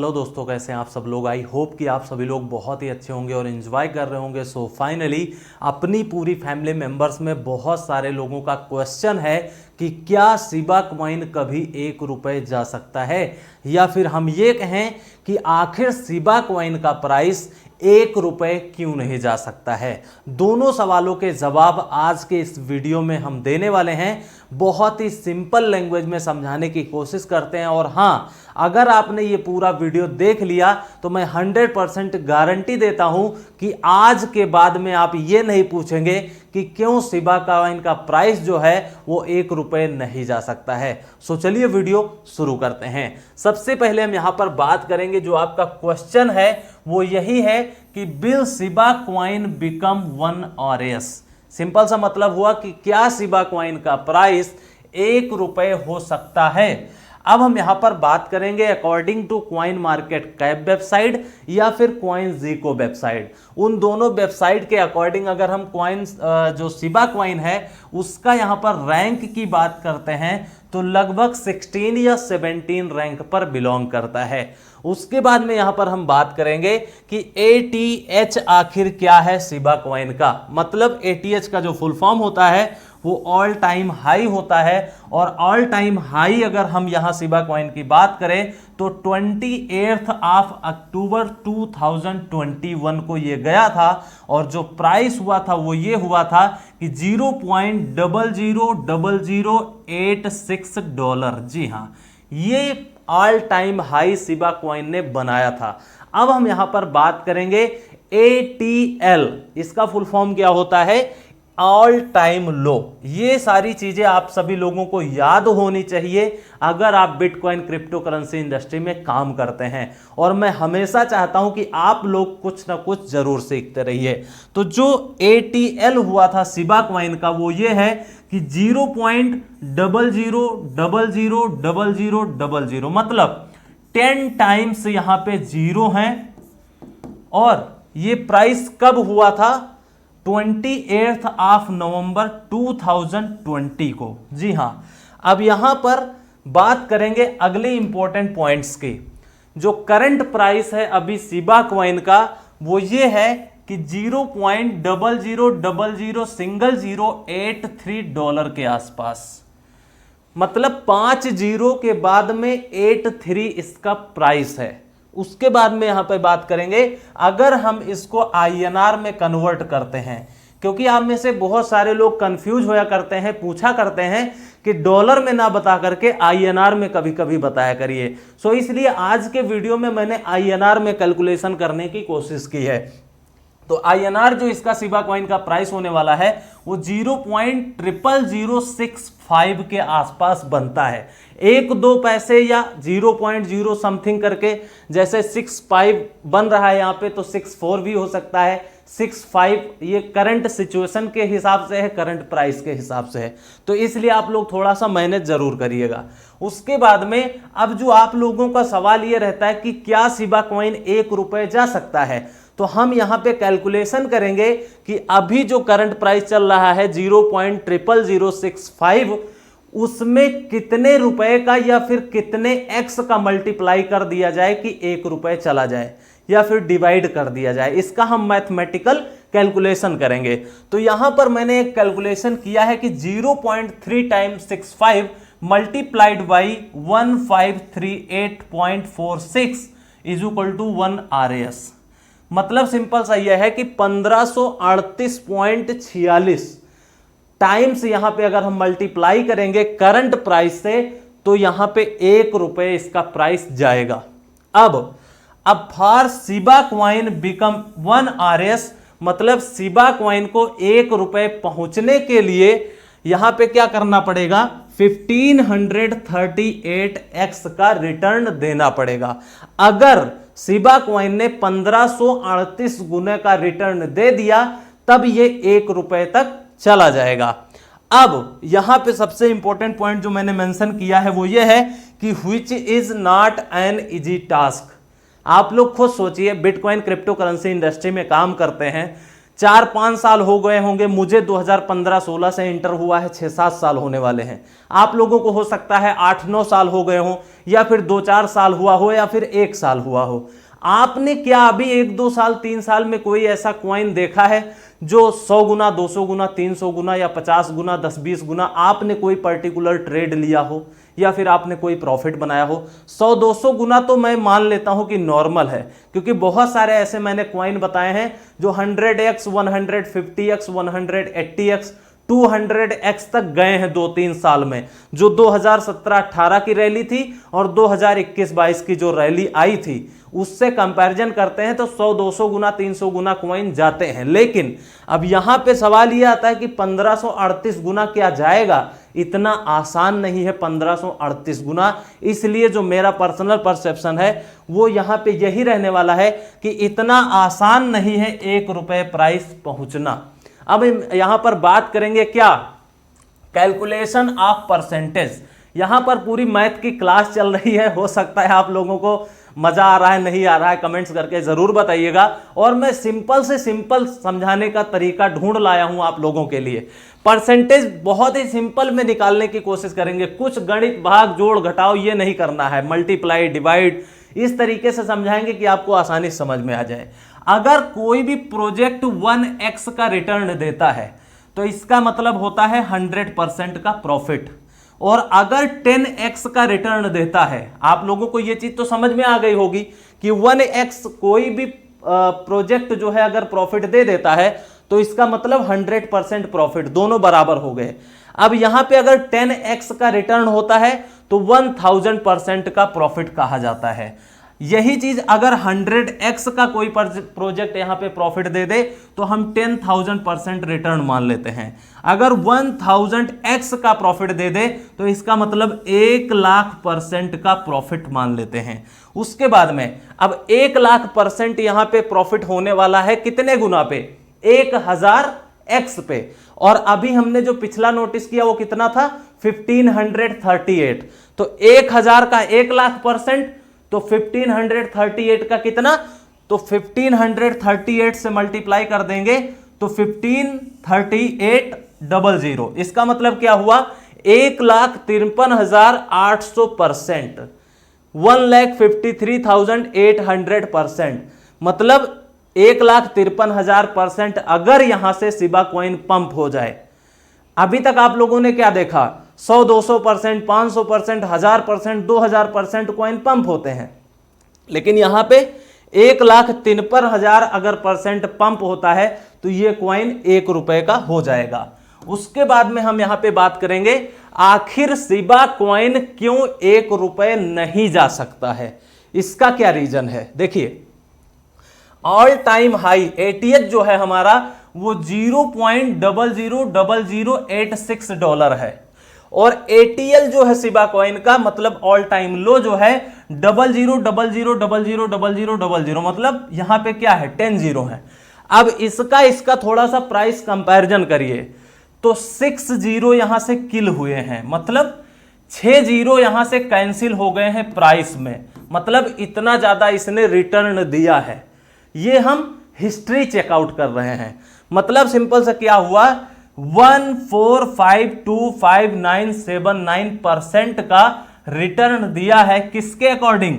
Hello दोस्तों, कैसे हैं आप सब लोग। आई होप कि आप सभी लोग बहुत ही अच्छे होंगे और एंजॉय कर रहे होंगे। सो फाइनली अपनी पूरी फैमिली मेंबर्स में बहुत सारे लोगों का क्वेश्चन है कि क्या शिबा कॉइन कभी 1 रुपये जा सकता है, या फिर हम ये कहें कि आखिर शिबा कॉइन का प्राइस 1 रुपये क्यों नहीं जा सकता है। दोनों सवालों के जवाब आज के इस वीडियो में हम देने वाले हैं। बहुत ही सिंपल लैंग्वेज में समझाने की कोशिश करते हैं, और हाँ, अगर आपने ये पूरा वीडियो देख लिया तो मैं 100% गारंटी देता हूं कि आज के बाद में आप ये नहीं पूछेंगे कि क्यों शिबा कॉइन का प्राइस जो है वो 1 रुपये नहीं जा सकता है। सो चलिए वीडियो शुरू करते हैं। सबसे पहले हम यहां पर बात करेंगे, जो आपका क्वेश्चन है वो यही है कि will Shiba coin become 1 RS। Simple सा मतलब हुआ कि क्या शिबा कॉइन का प्राइस 1 रुपये हो सकता है। अब हम यहां पर बात करेंगे according to coin market cap website या फिर CoinGecko वेबसाइट। उन दोनों वेबसाइट के अकॉर्डिंग अगर हम कॉइन जो शिबा कॉइन है उसका यहां पर रैंक की बात करते हैं तो लगभग 16 या 17 रैंक पर बिलोंग करता है। उसके बाद में यहां पर हम बात करेंगे कि ATH आखिर क्या है शिबा कॉइन का। मतलब ATH का जो फुल फॉर्म होता है वो ऑल टाइम हाई होता है, और ऑल टाइम हाई अगर हम यहां शिबा कॉइन की बात करें तो 28 अक्टूबर 2021 को ये गया था, और जो प्राइस हुआ था वो ये हुआ था कि $0.00086। जी हां, ये all time high Shiba coin ने बनाया था। अब हम यहां पर बात करेंगे ATL, इसका फुल फॉर्म क्या होता है, ऑल टाइम लो। ये सारी चीजें आप सभी लोगों को याद होनी चाहिए अगर आप बिटकॉइन क्रिप्टो करेंसी इंडस्ट्री में काम करते हैं, और मैं हमेशा चाहता हूं कि आप लोग कुछ ना कुछ जरूर सीखते रहिए। तो जो ATL हुआ था शिबा कॉइन का वो ये है कि 0.000000, मतलब 10 टाइम्स यहां पे जीरो हैं। और ये प्राइस कब हुआ था, 28 नवंबर 2020 को। जी हां, अब यहां पर बात करेंगे अगले इंपॉर्टेंट पॉइंट्स की। जो करंट प्राइस है अभी शिबा कॉइन का वो ये है कि $0.000083 के आसपास, मतलब 5 जीरो के बाद में 83 इसका प्राइस है। उसके बाद में यहां पे बात करेंगे अगर हम इसको INR में कन्वर्ट करते हैं, क्योंकि आप में से बहुत सारे लोग कंफ्यूज होया करते हैं, पूछा करते हैं कि डॉलर में ना बता करके INR में कभी कभी बताया करिए। सो इसलिए आज के वीडियो में मैंने INR में कैलकुलेशन करने की कोशिश की है। तो INR जो इसका शिबा कॉइन का प्राइस होने वाला है वो 0.00065 के आसपास बनता है। 1-2 पैसे या 0.0 समथिंग करके, जैसे 65 बन रहा है यहाँ पे तो 64 भी हो सकता है, 65 ये करंट सिचुएशन के हिसाब से है, करंट प्राइस के हिसाब से है। तो इसलिए आप लोग थोड़ा सा मेहनत जरूर करिएगा। उसके बाद में अब जो आप लोगों का सवाल ये रहता है कि क्या शिबा कॉइन 1 रुपये जा सकता है, तो हम यहां पे कैलकुलेशन करेंगे कि अभी जो करंट प्राइस चल रहा है 0.00065, उसमें कितने रुपए का या फिर कितने x का मल्टीप्लाई कर दिया जाए कि 1 रुपये चला जाए, या फिर डिवाइड कर दिया जाए। इसका हम मैथमेटिकल कैलकुलेशन करेंगे। तो यहां पर मैंने एक कैलकुलेशन किया है कि 0.3 times 65 multiplied by 1538.46 is equal to 1 RS। मतलब सिंपल सा यह है कि 1538.46 टाइम्स यहां पे अगर हम मल्टीप्लाई करेंगे करंट प्राइस से तो यहां पे 1 रुपये इसका प्राइस जाएगा। अब for Shiba coin become 1 RS, मतलब शिबा कॉइन को 1 रुपये पहुंचने के लिए यहां पे क्या करना पड़ेगा, 1538x का रिटर्न देना पड़ेगा। अगर शिबा कॉइन ने 1538 गुने का रिटर्न दे दिया तब ये 1 रुपये तक चला जाएगा। अब यहां पे सबसे इंपॉर्टेंट पॉइंट जो मैंने मेंशन किया है वो ये है कि which is not an easy task. आप लोग खुद सोचिए, बिटकॉइन क्रिप्टो करेंसी इंडस्ट्री में काम करते हैं, 4-5 साल हो गए होंगे, मुझे 2015-16 से इंटर हुआ है, 6-7 साल होने वाले हैं। आप लोगों को हो सकता है 8-9 साल हो गए हों, या फिर 2-4 साल हुआ हो, या फिर 1 साल हुआ हो। आपने क्या अभी 1-2 साल 3 साल में कोई ऐसा कॉइन देखा है जो 100 गुना, 200 गुना, 300 गुना या 50 गुना, 10-20 गुना आपने कोई पर्टिकुलर ट्रेड लिया हो या फिर आपने कोई प्रॉफिट बनाया हो? 100-200 गुना तो मैं मान लेता हूं कि नॉर्मल है, क्योंकि बहुत सारे ऐसे मैंने कॉइन बताए हैं जो 100x, 150x, 180x, 200x तक गए हैं 2-3 साल में, जो 2017-18 की रैली थी और 2021-22 की जो रैली आई थी उससे कंपैरिजन करते हैं तो 100-200 गुना, 300 गुना कॉइन जाते हैं। लेकिन अब यहां पे सवाल यह आता है कि 1538 गुना क्या जाएगा? इतना आसान नहीं है 1538 गुना। इसलिए जो मेरा पर्सनल परसेप्शन है वो यहां पे यही रहने वाला है कि इतना आसान नहीं है 1 रुपए प्राइस पहुंचना। अब यहां पर बात करेंगे क्या? Calculation of percentage. यहां पर पूरी मैथ की क्लास चल रही है, हो सकता है आप लोगों को मजा आ रहा है, नहीं आ रहा है, कमेंट्स करके जरूर बताइएगा। और मैं सिंपल से सिंपल समझाने का तरीका ढूंढ लाया हूं आप लोगों के लिए। परसेंटेज बहुत ही सिंपल में निकालने की कोशिश करेंगे, कुछ गणित भाग जोड़ घटाओ ये नहीं करना है, मल्टीप्लाई डिवाइड इस तरीके से समझाएंगे कि आपको आसानी समझ में आ जाए। अगर कोई भी प्रोजेक्ट 1x का रिटर्न देता है तो इसका मतलब होता है 100% का प्रॉफिट। और अगर 10x का रिटर्न देता है, आप लोगों को यह चीज तो समझ में आ गई होगी कि 1x कोई भी प्रोजेक्ट जो है अगर प्रॉफिट दे देता है तो इसका मतलब 100% प्रॉफिट, दोनों बराबर हो गए। अब यहां पे अगर 10x का रिटर्न होता है तो 1000% का प्रॉफिट कहा जाता है। यही चीज अगर 100x का कोई प्रोजेक्ट यहां पे प्रॉफिट दे दे तो हम 10,000% रिटर्न मान लेते हैं। अगर 1000x का प्रॉफिट दे दे तो इसका मतलब 1,00,000% का प्रॉफिट मान लेते हैं। उसके बाद में अब 1,00,000% यहां पे प्रॉफिट होने वाला है कितने गुना पे? 1000x पे। और अभी हमने जो पिछला नोटिस किया वो कितना था? 1538। तो 1000 का 1,00,000% तो 1538 का कितना? तो 1538 से मल्टीप्लाई कर देंगे तो 153800। इसका मतलब क्या हुआ? 1,53,800%, 1,53,800%। मतलब 1,53,000% अगर यहां से शिबा कॉइन पंप हो जाए। अभी तक आप लोगों ने क्या देखा? 100-200%, 500%, 1000%, 2000% कॉइन पंप होते हैं, लेकिन यहां पे 1,53,000 अगर परसेंट पंप होता है तो ये कॉइन 1 रुपए का हो जाएगा। उसके बाद में हम यहां पे बात करेंगे आखिर शिबा कॉइन क्यों 1 रुपए नहीं जा सकता है, इसका क्या रीजन है? देखिए, ऑल टाइम हाई एटीएच जो है हमारा वो $0.000086 है, और एटीएल जो है शिबा कॉइन का मतलब ऑल टाइम लो जो है 00000000, मतलब यहां पे क्या है? 10 जीरो है। अब इसका थोड़ा सा प्राइस कंपैरिजन करिए तो 6 जीरो यहां से किल हुए हैं, मतलब 6 जीरो यहां से कैंसिल हो गए हैं प्राइस में, मतलब इतना ज्यादा इसने रिटर्न दिया है। ये हम हिस्ट्री चेकआउट कर रहे हैं। मतलब सिंपल से क्या हुआ? 1452597% का रिटर्न दिया है। किसके अकॉर्डिंग?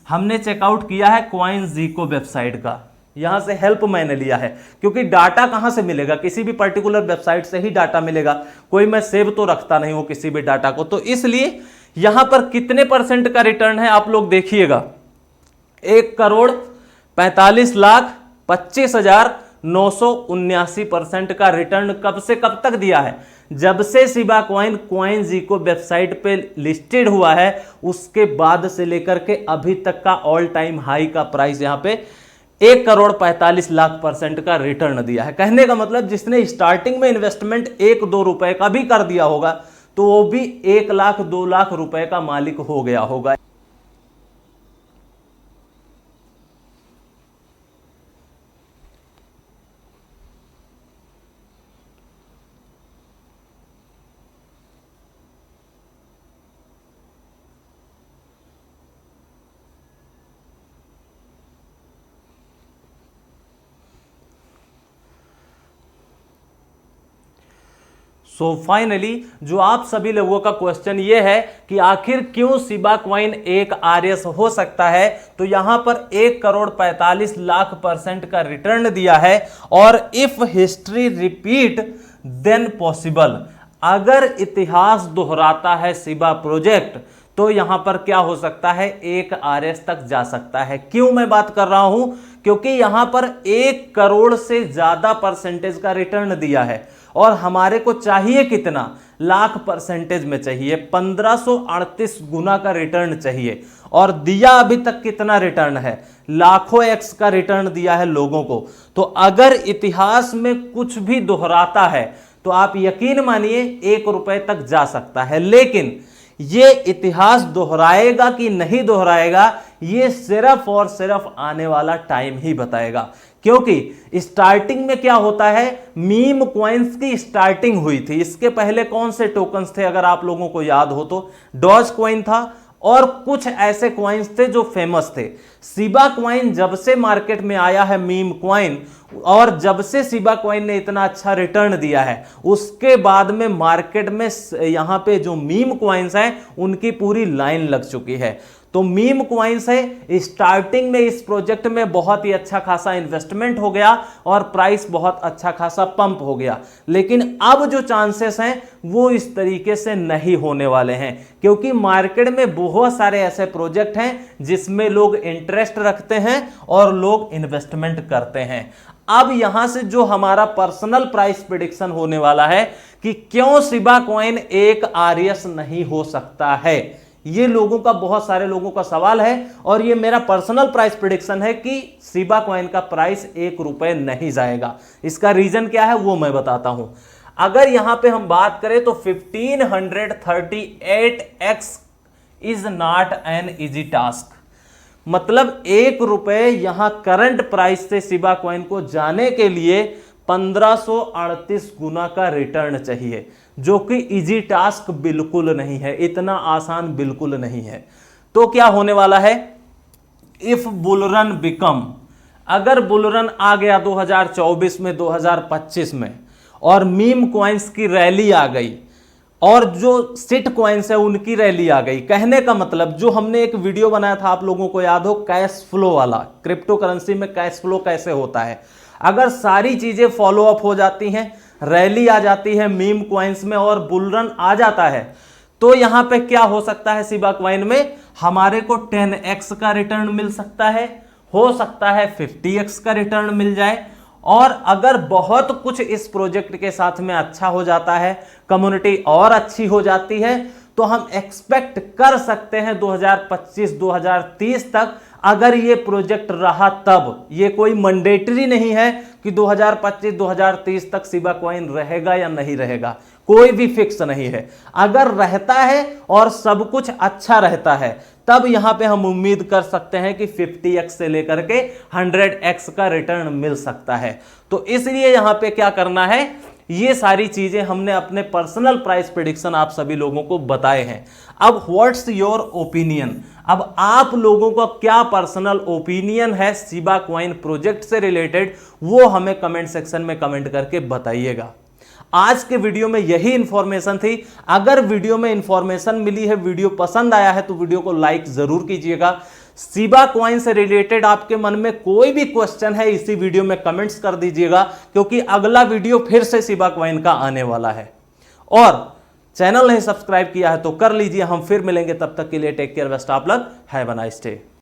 हमने चेकआउट किया है CoinGecko वेबसाइट का, यहां से हेल्प मैंने लिया है, क्योंकि डाटा कहां से मिलेगा? किसी भी पर्टिकुलर वेबसाइट से ही डाटा मिलेगा, कोई मैं सेव तो रखता नहीं हूं किसी भी डाटा को। तो इसलिए यहां पर कितने परसेंट का रिटर्न है आप लोग देखिएगा, 1,45,25,979% का रिटर्न कब से कब तक दिया है? जब से शिबा कॉइन CoinGecko वेबसाइट पे लिस्टेड हुआ है उसके बाद से लेकर के अभी तक का ऑल टाइम हाई का प्राइस यहां पे 1,45,00,000% का रिटर्न दिया है। कहने का मतलब जिसने स्टार्टिंग में इन्वेस्टमेंट 1-2 रुपए का भी कर दिया होगा तो वो भी 1,00,000-2,00,000 रुपए का मालिक हो गया होगा। सो फाइनली जो आप सभी लोगों का क्वेश्चन ये है कि आखिर क्यों शिबा कॉइन एक आरएस हो सकता है, तो यहां पर 1,45,00,000% का रिटर्न दिया है। और if history repeat then possible, अगर इतिहास दोहराता है शिबा प्रोजेक्ट तो यहां पर क्या हो सकता है, 1 आरएस तक जा सकता है। क्यों मैं बात कर रहा हूं, क्योंकि यहां पर 1 करोड़ से ज्यादा परसेंटेज का रिटर्न दिया है और हमारे को चाहिए कितना, लाख परसेंटेज में चाहिए, 1538 गुना का रिटर्न चाहिए। और दिया अभी तक कितना रिटर्न है, लाखों एक्स का रिटर्न दिया है लोगों को। तो अगर इतिहास में कुछ भी दोहराता है तो आप यकीन मानिए 1 रुपए तक जा सकता है। लेकिन ये इतिहास दोहराएगा कि नहीं दोहराएगा, ये सिर्फ और सिर्फ आने वाला टाइम ही बताएगा। क्योंकि स्टार्टिंग में क्या होता है, मीम कॉइन्स की स्टार्टिंग हुई थी। इसके पहले कौन से टोकन्स थे, अगर आप लोगों को याद हो तो डॉज कॉइन था और कुछ ऐसे कॉइन्स थे जो फेमस थे। शिबा कॉइन जब से मार्केट में आया है, मीम कॉइन, और जब से शिबा कॉइन ने इतना अच्छा रिटर्न दिया है, उसके बाद में मार्केट में यहां पे जो मीम कॉइन्स हैं उनकी पूरी लाइन लग चुकी है। तो मीम कॉइन्स है, स्टार्टिंग में इस प्रोजेक्ट में बहुत ही अच्छा खासा इन्वेस्टमेंट हो गया और प्राइस बहुत अच्छा खासा पंप हो गया। लेकिन अब जो चांसेस हैं वो इस तरीके से नहीं होने वाले हैं, क्योंकि मार्केट में बहुत सारे ऐसे प्रोजेक्ट हैं जिसमें लोग इंटरेस्ट रखते हैं और लोग इन्वेस्टमेंट करते हैं। अब यहां से जो हमारा पर्सनल प्राइस प्रेडिक्शन होने वाला है कि क्यों शिबा कॉइन एक आरएस नहीं हो सकता है, ये लोगों का, बहुत सारे लोगों का सवाल है। और ये मेरा पर्सनल प्राइस प्रेडिक्शन है कि शिबा कॉइन का प्राइस 1 रुपए नहीं जाएगा। इसका रीजन क्या है वो मैं बताता हूं। अगर यहां पे हम बात करें तो 1538x is not an easy task, मतलब 1 रुपए यहां करंट प्राइस से शिबा कॉइन को जाने के लिए 1538 गुना का रिटर्न चाहिए, जो कि इजी टास्क बिल्कुल नहीं है, इतना आसान बिल्कुल नहीं है। तो क्या होने वाला है, इफ बुलरन बिकम, अगर बुलरन आ गया 2024 में, 2025 में, और मीम कॉइन्स की रैली आ गई और जो सिट कॉइन्स है उनकी रैली आ गई, कहने का मतलब जो हमने एक वीडियो बनाया था, आप लोगों को याद हो, कैश फ्लो वाला, क्रिप्टो करेंसी में कैश फ्लो कैसे होता है, अगर सारी चीजें फॉलो अप हो जाती हैं, रैली आ जाती है मीम कॉइन्स में और बुलरन आ जाता है, तो यहां पे क्या हो सकता है, शिबा कॉइन में हमारे को 10x का रिटर्न मिल सकता है, हो सकता है 50x का रिटर्न मिल जाए। और अगर बहुत कुछ इस प्रोजेक्ट के साथ में अच्छा हो जाता है, कम्युनिटी और अच्छी हो जाती है, तो हम एक्सपेक्ट कर सकते हैं 2025-2030 तक, अगर ये प्रोजेक्ट रहा तब। ये कोई मैंडेटरी नहीं है कि 2025-2030 तक शिबा कॉइन रहेगा या नहीं रहेगा, कोई भी फिक्स नहीं है। अगर रहता है और सब कुछ अच्छा रहता है तब यहां पे हम उम्मीद कर सकते हैं कि 50x से लेकर के 100x का रिटर्न मिल सकता है। तो इसलिए यहां पे क्या करना है, ये सारी चीजें हमने अपने पर्सनल प्राइस प्रेडिक्शन आप सभी लोगों को बताए हैं। अब व्हाट्स योर ओपिनियन, अब आप लोगों का क्या पर्सनल ओपिनियन है शिबा कॉइन प्रोजेक्ट से रिलेटेड, वो हमें कमेंट सेक्शन में कमेंट करके बताइएगा। आज के वीडियो में यही इंफॉर्मेशन थी। अगर वीडियो में इंफॉर्मेशन मिली है, वीडियो पसंद आया है, तो वीडियो को लाइक जरूर कीजिएगा। शिबा कॉइन से रिलेटेड आपके मन में कोई भी क्वेश्चन है, इसी वीडियो में कमेंट्स कर दीजिएगा, क्योंकि अगला वीडियो फिर से शिबा कॉइन का आने वाला है। और चैनल नहीं सब्सक्राइब किया है तो कर लीजिए। हम फिर मिलेंगे, तब तक के लिए take care, best of luck, have a nice day.